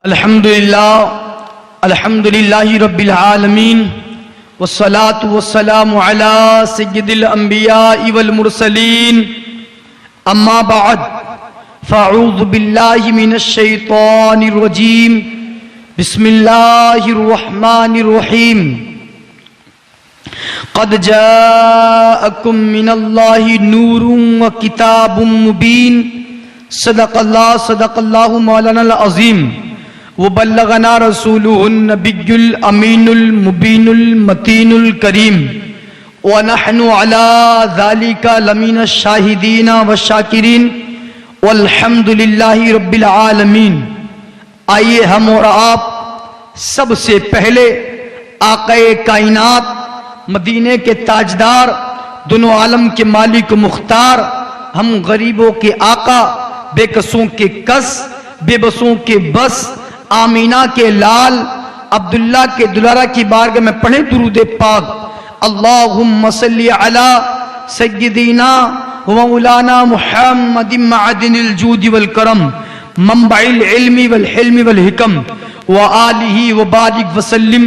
الحمدللہ رب العالمین والصلاة والسلام علی سید الانبیاء والمرسلین اما بعد فاعوذ باللہ من الشیطان الرجیم بسم اللہ الرحمن الرحیم قد جاءکم من اللہ نور وکتاب مبین صدق اللہ مولانا العظیم وبلغنا رسوله النبی الامین المبین المتین الکریم ونحن على ذلك لمن الشاہدین والشاکرین والحمدللہ رب العالمین۔ آئیے ہم اور آپ سب سے پہلے آقا کائنات، مدینے کے تاجدار، دونوں عالم کے مالک و مختار، ہم غریبوں کے آقا، بے کسوں کے کس، بے بسوں کے بس، آمینہ کے لال، عبداللہ کے دلارہ کی بارگاہ میں پڑھیں درود پاک۔ اللہم صلی علی سیدنا و مولانا محمد معدن الجود والکرم منبع العلم والحلم والحکم وآلہ وبارک وسلم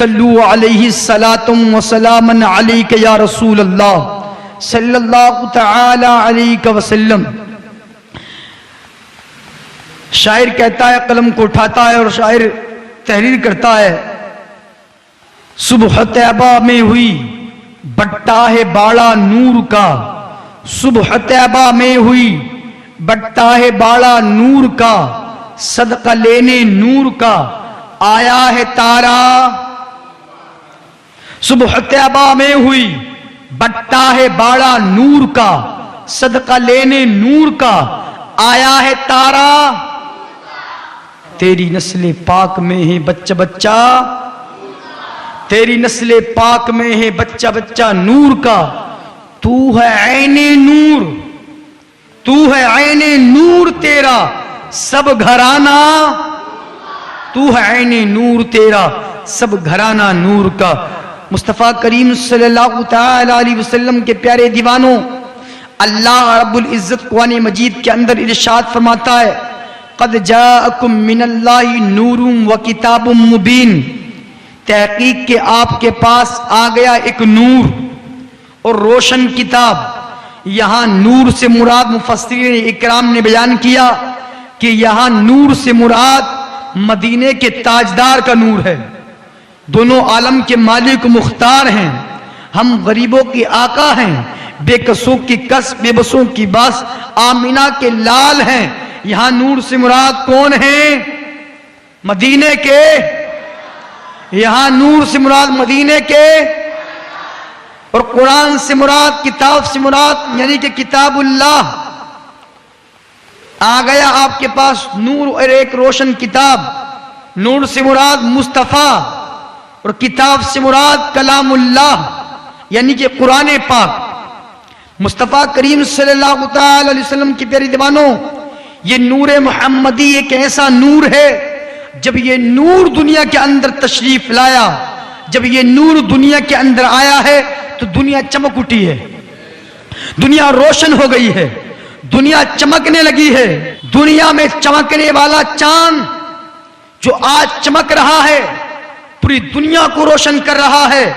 صلو علیہ الصلاۃ وسلام علیک یا رسول اللہ صلی اللہ تعالی علیہ وسلم۔ شاعر کہتا ہے، قلم کو اٹھاتا ہے اور شاعر تحریر کرتا ہے، صبح طیبہ میں ہوئی بٹا ہے باڑا نور کا، صبح طیبہ میں ہوئی بٹا ہے باڑا نور کا، صدقہ لینے نور کا آیا ہے تارا۔ صبح طیبہ میں ہوئی بٹا ہے باڑا نور کا، صدقہ لینے نور کا آیا ہے تارا۔ تیری نسل پاک میں ہے بچہ بچہ، تیری نسل پاک میں ہے بچہ بچہ نور کا، تو ہے عین نور، تو ہے عین نور تیرا سب گھرانہ، تو ہے عین نور تیرا سب گھرانہ نور کا۔ مصطفیٰ کریم صلی اللہ تعالی علیہ وسلم کے پیارے دیوانوں، اللہ رب العزت قرآن مجید کے اندر ارشاد فرماتا ہے، قد جاءکم من اللہ نور وکتاب مبین، تحقیق کہ آپ کے پاس آ گیا ایک نور اور روشن کتاب۔ یہاں نور سے مراد مفسرین اکرام نے بیان کیا کہ یہاں نور سے مراد مدینے کے تاجدار کا نور ہے، دونوں عالم کے مالک مختار ہیں، ہم غریبوں کے آقا ہیں، بے کسوں کی کس، بے بسوں کی بس، آمینہ کے لال ہیں۔ یہاں نور سے مراد کون ہیں؟ مدینے کے۔ یہاں نور سے مراد مدینے کے، اور قرآن سے مراد، کتاب سے مراد یعنی کہ کتاب اللہ۔ آ گیا آپ کے پاس نور اور ایک روشن کتاب، نور سے مراد مصطفیٰ اور کتاب سے مراد کلام اللہ یعنی کہ قرآن پاک۔ مصطفیٰ کریم صلی اللہ تعالی علیہ وسلم کی پیاری دیوانوں، یہ نور محمدی ایک ایسا نور ہے، جب یہ نور دنیا کے اندر تشریف لایا، جب یہ نور دنیا کے اندر آیا ہے تو دنیا چمک اٹھی ہے، دنیا روشن ہو گئی ہے، دنیا چمکنے لگی ہے۔ دنیا میں چمکنے والا چاند جو آج چمک رہا ہے، پوری دنیا کو روشن کر رہا ہے،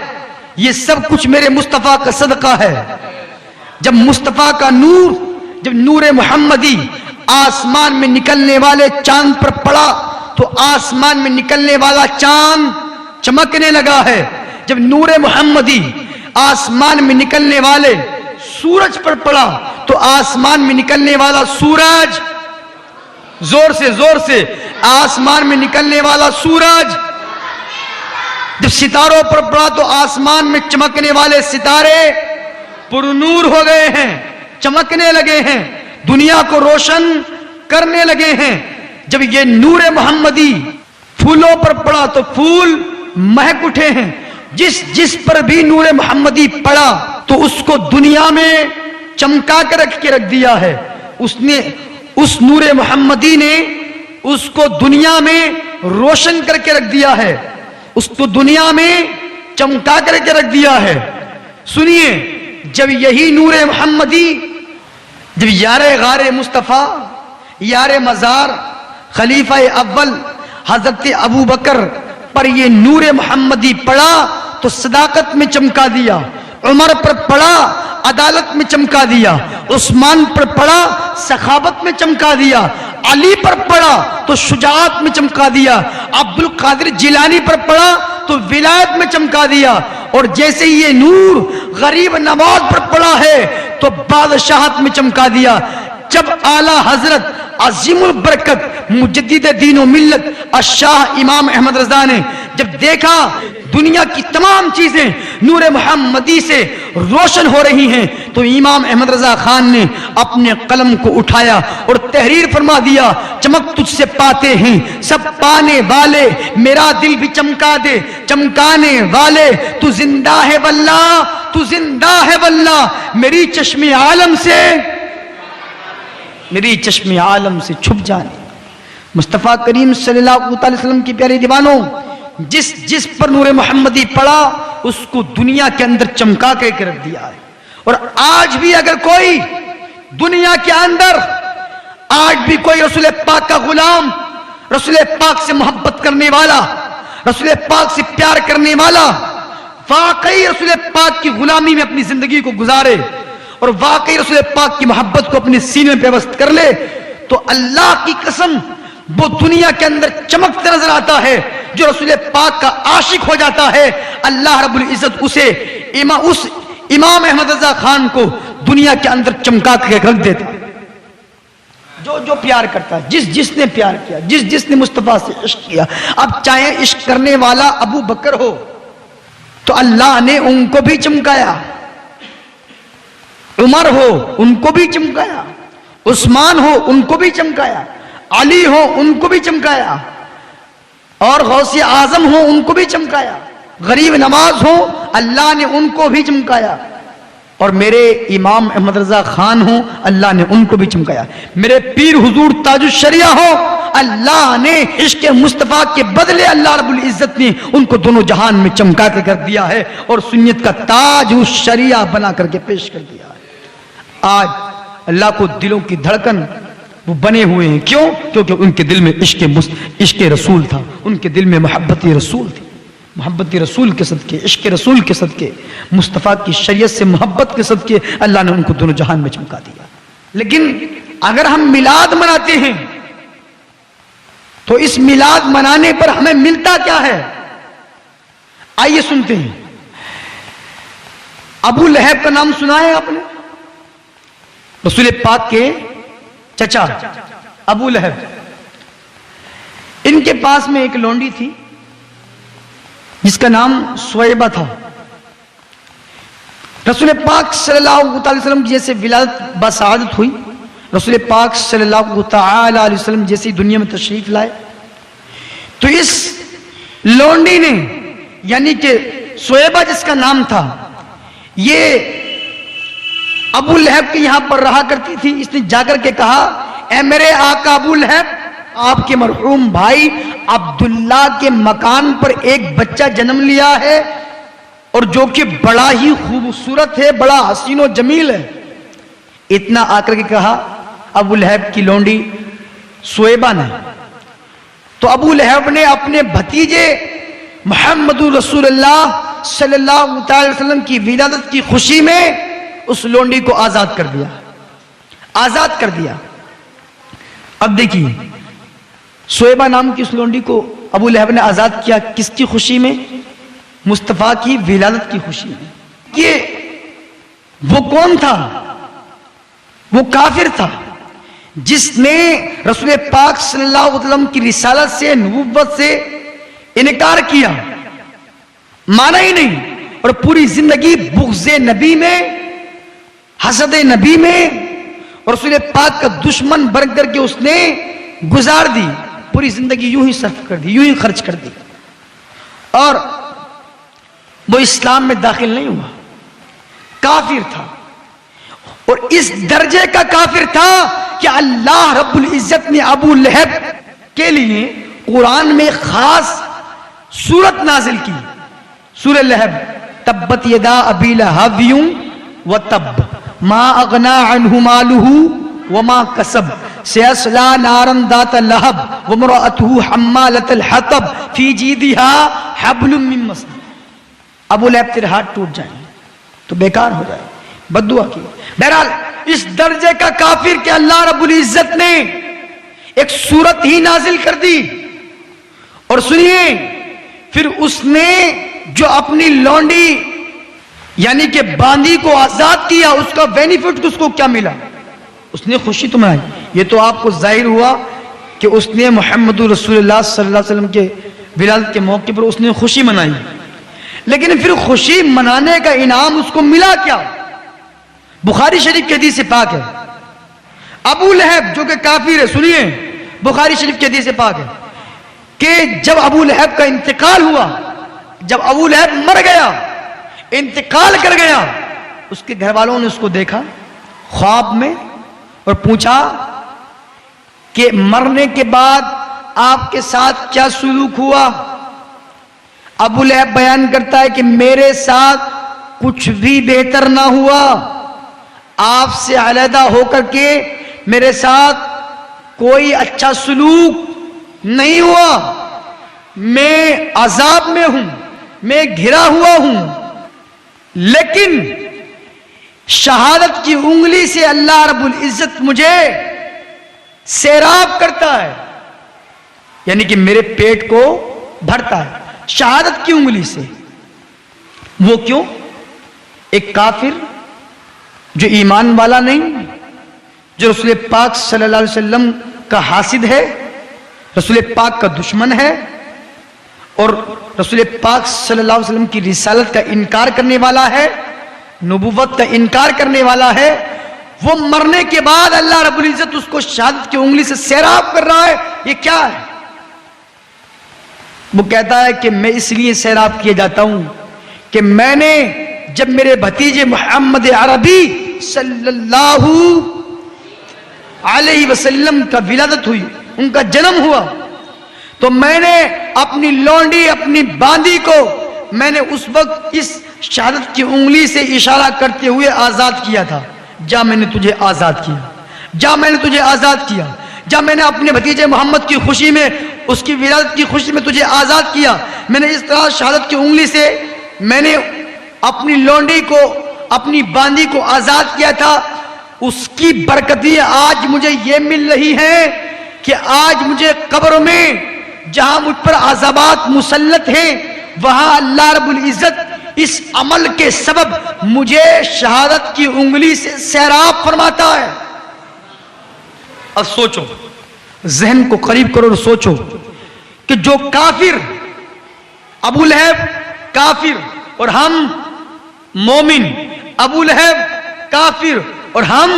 یہ سب کچھ میرے مصطفیٰ کا صدقہ ہے۔ جب مصطفیٰ کا نور، جب نور محمدی آسمان میں نکلنے والے چاند پر پڑا تو آسمان میں نکلنے والا چاند چمکنے لگا ہے۔ جب نور محمدی آسمان میں نکلنے والے سورج پر پڑا تو آسمان میں نکلنے والا سورج، زور سے آسمان میں نکلنے والا سورج، جب ستاروں پر پڑا تو آسمان میں چمکنے والے ستارے پر نور ہو گئے ہیں، چمکنے لگے ہیں، دنیا کو روشن کرنے لگے ہیں۔ جب یہ نور محمدی پھولوں پر پڑا تو پھول مہک اٹھے ہیں، جس پر بھی نور محمدی پڑا تو اس کو دنیا میں چمکا کے رکھ دیا ہے۔ اس نور محمدی نے اس کو دنیا میں روشن کر کے رکھ دیا ہے، اس کو دنیا میں چمکا کر کے رکھ دیا ہے۔ سنیے، جب یہی نور محمدی، جب یار غار مصطفیٰ، یار مزار، خلیفہ اول حضرت ابو بکر پر یہ نور محمدی پڑا تو صداقت میں چمکا دیا، عمر پر پڑا عدالت میں چمکا دیا، عثمان پر پڑا سخاوت میں چمکا دیا، علی پر پڑا تو شجاعت میں چمکا دیا، عبد القادر جیلانی پر پڑا تو ولایت میں چمکا دیا، اور جیسے یہ نور غریب نواز پر پڑا ہے تو بادشاہت میں چمکا دیا۔ جب اعلیٰ حضرت عظیم البرکت مجدد دین و ملت الشاہ امام احمد رضا نے جب دیکھا دنیا کی تمام چیزیں نور محمدی سے روشن ہو رہی ہیں تو امام احمد رضا خان نے اپنے قلم کو اٹھایا اور تحریر فرما دیا، چمک تجھ سے پاتے ہیں سب پانے والے، میرا دل بھی چمکا دے چمکانے والے، تو زندہ ہے واللہ تو زندہ ہے واللہ، میری چشم عالم سے چھپ جانے۔ مصطفیٰ کریم صلی اللہ علیہ وسلم کی پیاری دیوانوں، جس پر نور محمدی پڑا اس کو دنیا کے اندر چمکا کے رکھ دیا ہے۔ اور آج بھی اگر کوئی دنیا کے اندر آج بھی کوئی رسول پاک کا غلام، رسول پاک سے محبت کرنے والا، رسول پاک سے پیار کرنے والا واقعی رسول پاک کی غلامی میں اپنی زندگی کو گزارے اور واقعی رسول پاک کی محبت کو اپنے سینے میں پیوست کر لے تو اللہ کی قسم وہ دنیا کے اندر چمکتا نظر آتا ہے۔ جو رسول پاک کا عاشق ہو جاتا ہے اللہ رب العزت اس امام احمد رضا خان کو دنیا کے اندر چمکا کے رکھ دیتا ہے۔ جو پیار کرتا ہے، جس نے پیار کیا، جس نے مصطفیٰ سے عشق کیا، اب چاہے عشق کرنے والا ابو بکر ہو تو اللہ نے ان کو بھی چمکایا، عمر ہو ان کو بھی چمکایا، عثمان ہو ان کو بھی چمکایا، علی ہو ان کو بھی چمکایا، اور غوث اعظم ہو ان کو بھی چمکایا، غریب نواز ہو اللہ نے ان کو بھی چمکایا، اور میرے امام احمد رضا خان ہو اللہ نے ان کو بھی چمکایا، میرے پیر حضور تاج الشریعہ ہو اللہ نے عشق مصطفیٰ کے بدلے اللہ رب العزت نے ان کو دونوں جہان میں چمکا کے کر دیا ہے اور سنت کا تاج الشریعہ بنا کر کے پیش کر دیا ہے۔ آج اللہ کو دلوں کی دھڑکن وہ بنے ہوئے ہیں، کیوں؟ کیونکہ ان کے دل میں عشق رسول تھا، ان کے دل میں محبت رسول تھی، محبت رسول کے صدقے، عشق رسول کے صدقے، مصطفیٰ کی شریعت سے محبت کے صدقے اللہ نے ان کو دونوں جہان میں چمکا دیا۔ لیکن اگر ہم میلاد مناتے ہیں تو اس میلاد منانے پر ہمیں ملتا کیا ہے؟ آئیے سنتے ہیں۔ ابو لہب کا نام سنا ہے آپ نے؟ رسول پاک کے چچا ابو لہب، ان کے پاس میں ایک لونڈی تھی جس کا نام سویبہ تھا۔ رسول پاک صلی اللہ علیہ وسلم جیسے ولادت بسعادت ہوئی، رسول پاک صلی اللہ تعالی علیہ وسلم جیسی دنیا میں تشریف لائے تو اس لونڈی نے یعنی کہ سویبہ جس کا نام تھا یہ ابو لہب کے یہاں پر رہا کرتی تھی۔ اس نے جا کر کے کہا، اے میرے آقا ابو لہب، آپ کے مرحوم بھائی عبداللہ کے مکان پر ایک بچہ جنم لیا ہے اور جو کہ بڑا ہی خوبصورت ہے، بڑا حسین و جمیل ہے۔ اتنا آ کر کے کہا ابو لہب کی لونڈی سویبہ نے۔ تو ابو لہب نے اپنے بھتیجے محمد رسول اللہ صلی اللہ علیہ وسلم کی ولادت کی خوشی میں اس لونڈی کو آزاد کر دیا، آزاد کر دیا۔ اب دیکھیے سویبہ نام کی اس لونڈی کو ابو لہب نے آزاد کیا کس کی خوشی میں؟ مصطفیٰ کی ولادت کی خوشی میں۔ یہ وہ کون تھا؟ وہ کافر تھا جس نے رسول پاک صلی اللہ علیہ وسلم کی رسالت سے، نبوت سے انکار کیا، مانا ہی نہیں، اور پوری زندگی بغض نبی میں، حسد نبی میں اور رسول پاک کا دشمن بن کر کے اس نے گزار دی، پوری زندگی یوں ہی صرف کر دی، یوں ہی خرچ کر دی، اور وہ اسلام میں داخل نہیں ہوا، کافر تھا۔ اور اس درجے کا کافر تھا کہ اللہ رب العزت نے ابو لہب کے لیے قرآن میں خاص سورت نازل کی، سورہ لہب، تبت یدا ابی لہب وتب ما اغنا عنہ مالہ وما کسب سیصلی نارا ذات لہب وامرأتہ حمالۃ الحطب فی جیدہا حبل من مسد. ابو لہب تیرے ہاتھ ٹوٹ جائیں تو بیکار ہو جائے، بد دعا کی. بہرحال اس درجے کا کافر کہ اللہ رب العزت نے ایک سورت ہی نازل کر دی. اور سنیے پھر اس نے جو اپنی لونڈی یعنی کہ باندی کو آزاد کیا، اس کا بینیفٹ اس کو کیا ملا؟ اس نے خوشی تو منائی. یہ تو آپ کو ظاہر ہوا کہ اس نے محمد رسول اللہ صلی اللہ علیہ وسلم کے ولادت کے موقع پر اس نے خوشی منائی، لیکن پھر خوشی منانے کا انعام اس کو ملا کیا؟ بخاری شریف کی حدیث پاک ہے. ابو لہب جو کہ کافر ہے، سنیے بخاری شریف کی حدیث پاک ہے کہ جب ابو لہب کا انتقال ہوا، جب ابو لہب مر گیا، انتقال کر گیا، اس کے گھر والوں نے اس کو دیکھا خواب میں اور پوچھا کہ مرنے کے بعد آپ کے ساتھ کیا سلوک ہوا؟ ابو لہب بیان کرتا ہے کہ میرے ساتھ کچھ بھی بہتر نہ ہوا، آپ سے علیحدہ ہو کر کے میرے ساتھ کوئی اچھا سلوک نہیں ہوا، میں عذاب میں ہوں، میں گھرا ہوا ہوں. لیکن شہادت کی انگلی سے اللہ رب العزت مجھے سیراب کرتا ہے، یعنی کہ میرے پیٹ کو بھرتا ہے شہادت کی انگلی سے. وہ کیوں؟ ایک کافر جو ایمان والا نہیں، جو رسول پاک صلی اللہ علیہ وسلم کا حاسد ہے، رسول پاک کا دشمن ہے، اور رسول پاک صلی اللہ علیہ وسلم کی رسالت کا انکار کرنے والا ہے، نبوت کا انکار کرنے والا ہے، وہ مرنے کے بعد اللہ رب العزت اس کو شہادت کی انگلی سے سیراب کر رہا ہے. یہ کیا ہے؟ وہ کہتا ہے کہ میں اس لیے سیراب کیا جاتا ہوں کہ میں نے جب میرے بھتیجے محمد عربی صلی اللہ علیہ وسلم کا ولادت ہوئی، ان کا جنم ہوا، تو میں نے اپنی لونڈی اپنی باندی کو میں نے اس وقت اس شہادت کی انگلی سے اشارہ کرتے ہوئے آزاد کیا تھا. جا میں نے تجھے آزاد کیا، جا میں نے تجھے آزاد کیا، جا میں نے اپنے بھتیجے محمد کی خوشی میں، اس کی ولادت کی خوشی میں تجھے آزاد کیا. میں نے اس طرح شہادت کی انگلی سے میں نے اپنی لونڈی کو اپنی باندی کو آزاد کیا تھا. اس کی برکتیں آج مجھے یہ مل رہی ہیں کہ آج مجھے قبر میں جہاں مجھ پر عذابات مسلط ہیں، وہاں اللہ رب العزت اس عمل کے سبب مجھے شہادت کی انگلی سے سیراب فرماتا ہے. اب سوچو، ذہن کو قریب کرو اور سوچو کہ جو کافر، ابو لہب کافر اور ہم مومن، ابو لہب کافر اور ہم،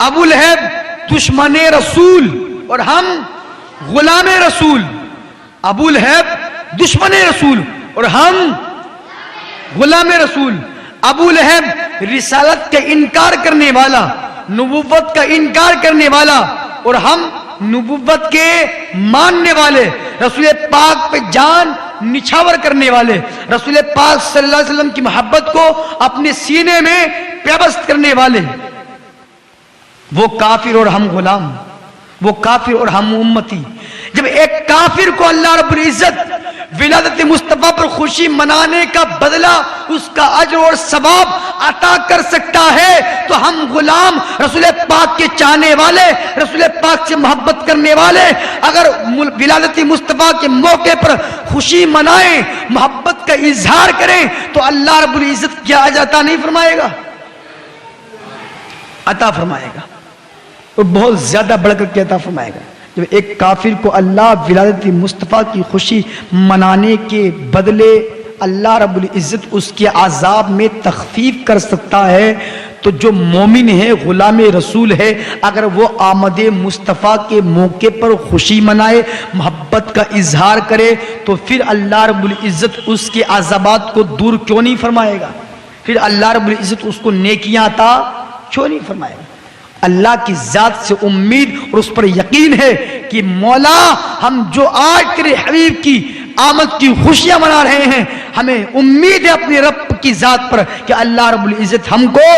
ابو لہب دشمن رسول اور ہم غلام رسول، ابو لہب دشمن رسول اور ہم غلام رسول، ابو لہب رسالت کا انکار کرنے والا، نبوت کا انکار کرنے والا اور ہم نبوت کے ماننے والے، رسول پاک پہ جان نچھاور کرنے والے، رسول پاک صلی اللہ علیہ وسلم کی محبت کو اپنے سینے میں پیوست کرنے والے. وہ کافر اور ہم غلام، وہ کافر اور ہم امتی. جب ایک کافر کو اللہ رب العزت ولادت مصطفیٰ پر خوشی منانے کا بدلہ، اس کا اجر اور ثواب عطا کر سکتا ہے، تو ہم غلام رسول پاک کے چاہنے والے، رسول پاک سے محبت کرنے والے اگر ولادت مصطفیٰ کے موقع پر خوشی منائیں، محبت کا اظہار کریں، تو اللہ رب العزت کیا اجر عطا نہیں فرمائے گا؟ عطا فرمائے گا، اور بہت زیادہ بڑھ کر کے عطا فرمائے گا. جب ایک کافر کو اللہ ولادت مصطفیٰ کی خوشی منانے کے بدلے اللہ رب العزت اس کے عذاب میں تخفیف کر سکتا ہے، تو جو مومن ہے، غلام رسول ہے، اگر وہ آمد مصطفیٰ کے موقع پر خوشی منائے، محبت کا اظہار کرے، تو پھر اللہ رب العزت اس کے عذابات کو دور کیوں نہیں فرمائے گا؟ پھر اللہ رب العزت اس کو نیکیاں عطا کیوں نہیں فرمائے گا؟ اللہ کی ذات سے امید اور اس پر یقین ہے کہ مولا، ہم جو آج تیرے حبیب کی آمد کی خوشیاں منا رہے ہیں، ہمیں امید ہے اپنے رب کی ذات پر کہ اللہ رب العزت ہم کو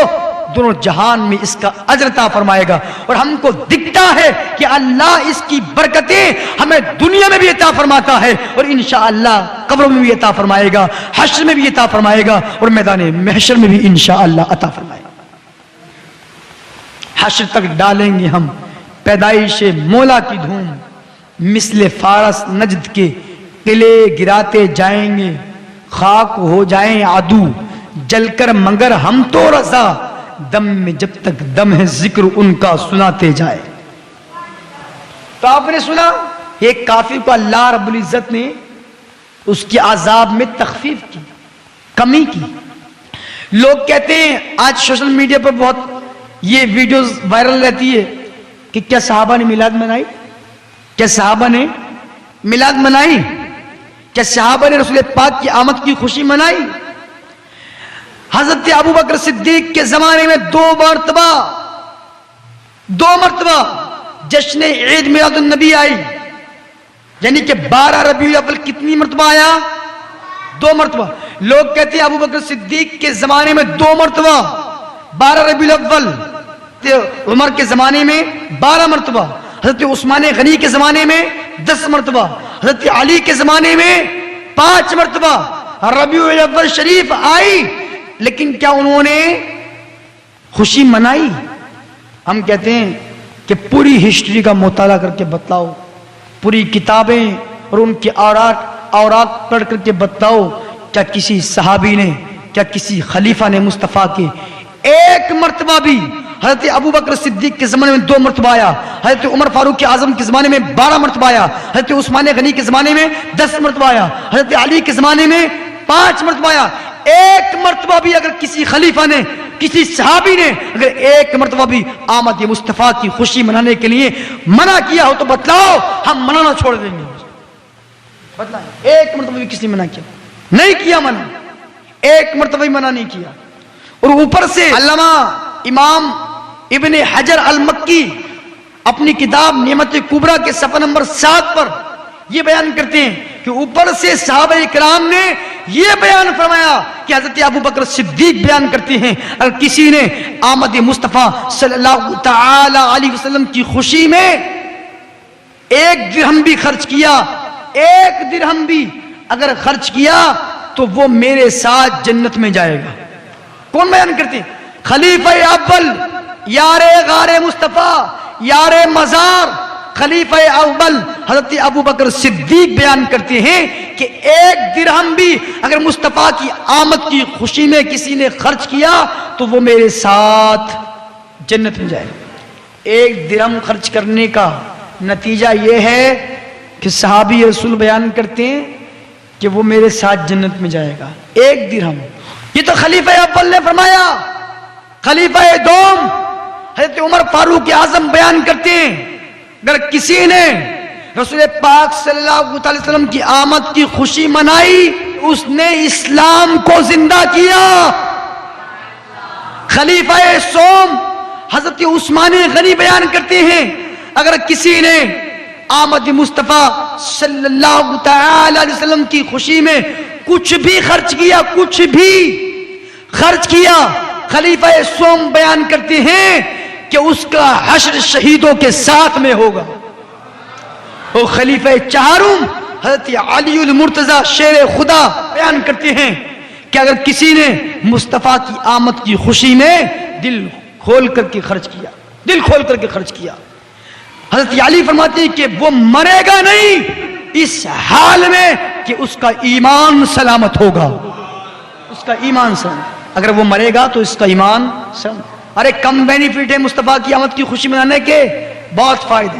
دونوں جہان میں اس کا اجر عطا فرمائے گا. اور ہم کو دکھتا ہے کہ اللہ اس کی برکتیں ہمیں دنیا میں بھی عطا فرماتا ہے اور انشاءاللہ قبروں میں بھی عطا فرمائے گا, حشر میں بھی عطا فرمائے گا اور میدان محشر میں بھی انشاءاللہ عطا فرمائے گا. حشر تک ڈالیں گے ہم پیدائش مولا کی دھوم, مثل فارس نجد کے قلعے گراتے جائیں گے, خاک ہو جائیں عدو جل کر مگر ہم تو رضا, دم میں جب تک دم ہے ذکر ان کا سناتے جائے. تو آپ نے سنا ایک کافر کو اللہ رب العزت نے اس کی عذاب میں تخفیف کی, کمی کی. لوگ کہتے ہیں آج سوشل میڈیا پر بہت یہ ویڈیوز وائرل رہتی ہے کہ کیا صحابہ نے میلاد منائی, کیا صحابہ نے میلاد منائی, کیا صحابہ نے رسول پاک کی آمد کی خوشی منائی. حضرت ابو بکر صدیق کے زمانے میں دو مرتبہ جشن عید میلاد النبی آئی, یعنی کہ 12 ربیع الاول کتنی مرتبہ آیا؟ 2 مرتبہ. لوگ کہتے ہیں ابو بکر صدیق کے زمانے میں 2 مرتبہ 12 ربیع الاول, عمر کے زمانے میں 12 مرتبہ, حضرت عثمان غنی کے زمانے میں 10 مرتبہ, حضرت علی کے زمانے میں 5 مرتبہ ربیع الاول شریف آئی, لیکن کیا انہوں نے خوشی منائی؟ ہم کہتے ہیں کہ پوری ہسٹری کا مطالعہ کر کے بتلاؤ, پوری کتابیں اور ان کے اوراق پڑھ کر کے بتلاؤ, کیا کسی صحابی نے, کیا کسی خلیفہ نے مصطفیٰ کے ایک مرتبہ بھی, حضرت ابو بکر صدیق کے زمانے میں 2 مرتبہ آیا, حضرت عمر فاروق اعظم کے زمانے میں 12 مرتبہ آیا, حضرت عثمان غنی کے زمانے میں 10 مرتبہ آیا, حضرت علی کے زمانے میں 5 مرتبہ آیا. ایک مرتبہ بھی اگر کسی خلیفہ نے, کسی صحابی نے اگر ایک مرتبہ بھی آمد مصطفیٰ کی خوشی منانے کے لیے منع کیا ہو تو بتلاؤ, ہم منانا چھوڑ دیں گے. بتلائیں, ایک مرتبہ بھی کسی نے منع کیا نہیں, کیا منع, ایک مرتبہ بھی منع نہیں کیا. اور اوپر سے علامہ امام ابن حجر المکی اپنی کتاب نعمت کبریٰ کے صفحہ نمبر 7 پر یہ بیان کرتے ہیں کہ اوپر سے صحابہ کرام نے یہ بیان فرمایا کہ حضرت ابو بکر صدیق بیان کرتے ہیں اگر کسی نے آمد مصطفیٰ صلی اللہ تعالی علیہ وسلم کی خوشی میں 1 درہم بھی خرچ کیا, 1 درہم بھی اگر خرچ کیا تو وہ میرے ساتھ جنت میں جائے گا. کون بیان کرتے ہیں؟ خلیفہ اول, یار غار مصطفیٰ, یار مزار, خلیفہ اول حضرت ابو بکر صدیق بیان کرتے ہیں کہ 1 درہم بھی اگر مصطفیٰ کی آمد کی خوشی میں کسی نے خرچ کیا تو وہ میرے ساتھ جنت میں جائے. 1 درہم خرچ کرنے کا نتیجہ یہ ہے کہ صحابی رسول بیان کرتے ہیں کہ وہ میرے ساتھ جنت میں جائے گا. 1 درہم, یہ تو خلیفہ اول نے فرمایا. خلیفہ دوم حضرت عمر فاروق اعظم بیان کرتے ہیں اگر کسی نے رسول پاک صلی اللہ علیہ وسلم کی آمد کی خوشی منائی اس نے اسلام کو زندہ کیا. خلیفہ سوم حضرت عثمان غنی بیان کرتے ہیں اگر کسی نے آمد مصطفیٰ صلی اللہ تعالی علیہ وسلم کی خوشی میں کچھ بھی خرچ کیا, کچھ بھی خرچ کیا, خلیفہ سوم بیان کرتے ہیں کہ اس کا حشر شہیدوں کے ساتھ میں ہوگا. اور خلیفہ چہارم حضرت علی المرتضی شیر خدا بیان کرتے ہیں کہ اگر کسی نے مصطفیٰ کی آمد کی خوشی میں دل کھول کر کے خرچ کیا, دل کھول کر کے خرچ کیا, حضرت علی فرماتے ہیں کہ وہ مرے گا نہیں اس حال میں کہ اس کا ایمان سلامت ہوگا. اس کا ایمان سلامت, اگر وہ مرے گا تو اس کا ایمان سلامت. ارے کم بینیفٹ ہے مصطفیٰ کی آمد کی خوشی منانے کے, بہت فائدے,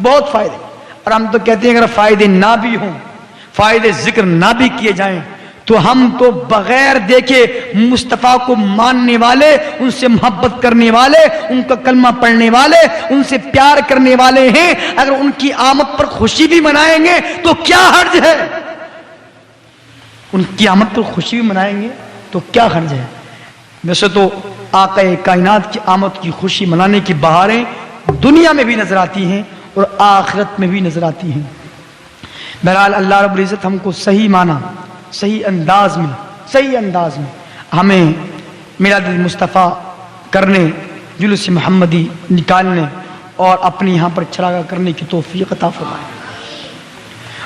بہت فائدے. اور ہم تو کہتے ہیں اگر فائدے نہ بھی ہوں, فائدے ذکر نہ بھی کیے جائیں تو ہم تو بغیر دیکھے مصطفیٰ کو ماننے والے, ان سے محبت کرنے والے, ان کا کلمہ پڑھنے والے, ان سے پیار کرنے والے ہیں. اگر ان کی آمد پر خوشی بھی منائیں گے تو کیا حرج ہے؟ ان کی آمد پر خوشی بھی منائیں گے تو کیا حرج ہے؟ ویسے تو آقا کائنات کی آمد کی خوشی منانے کی بہاریں دنیا میں بھی نظر آتی ہیں اور آخرت میں بھی نظر آتی ہیں. بہرحال اللہ رب العزت ہم کو صحیح معنی, صحیح انداز میں ہمیں میلاد مصطفیٰ کرنے، جلوس محمدی نکالنے اور اپنی یہاں پر چراغاہ کرنے کی توفیق عطا فرمائے۔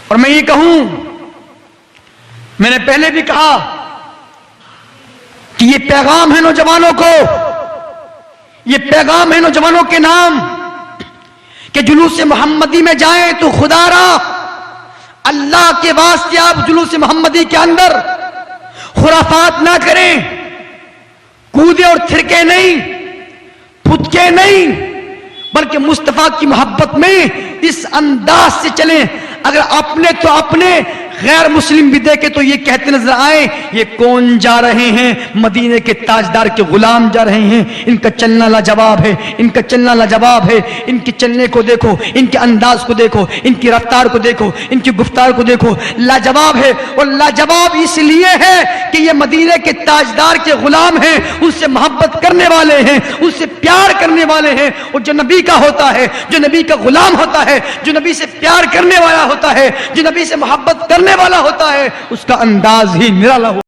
اور میں یہ کہوں، میں نے پہلے بھی کہا کہ یہ پیغام ہے نوجوانوں کو، یہ پیغام ہے نوجوانوں کے نام کہ جلوس محمدی میں جائیں تو خدا را اللہ کے واسطے آپ جلوس محمدی کے اندر خرافات نہ کریں، کودے اور تھرکے نہیں، پھتکے نہیں، بلکہ مصطفیٰ کی محبت میں اس انداز سے چلیں۔ اگر اپنے تو اپنے غیر مسلم بھی دیکھے تو یہ کہتے نظر آئے یہ کون جا رہے ہیں؟ مدینے کے تاجدار کے غلام جا رہے ہیں، ان کا چلنا لاجواب ہے، ان کا چلنا لاجواب ہے، ان کے چلنے کو دیکھو، ان کے انداز کو دیکھو، ان کی رفتار کو دیکھو، ان کی گفتار کو دیکھو، لاجواب ہے۔ اور لاجواب اس لیے ہے کہ یہ مدینے کے تاجدار کے غلام ہیں، ان سے محبت کرنے والے ہیں، ان سے پیار کرنے والے ہیں۔ اور جو نبی کا ہوتا ہے، جو نبی کا غلام ہوتا ہے، جو نبی سے پیار کرنے والا ہوتا ہے، جو نبی سے محبت کرنے والا ہوتا ہے، اس کا انداز ہی نرالا ہو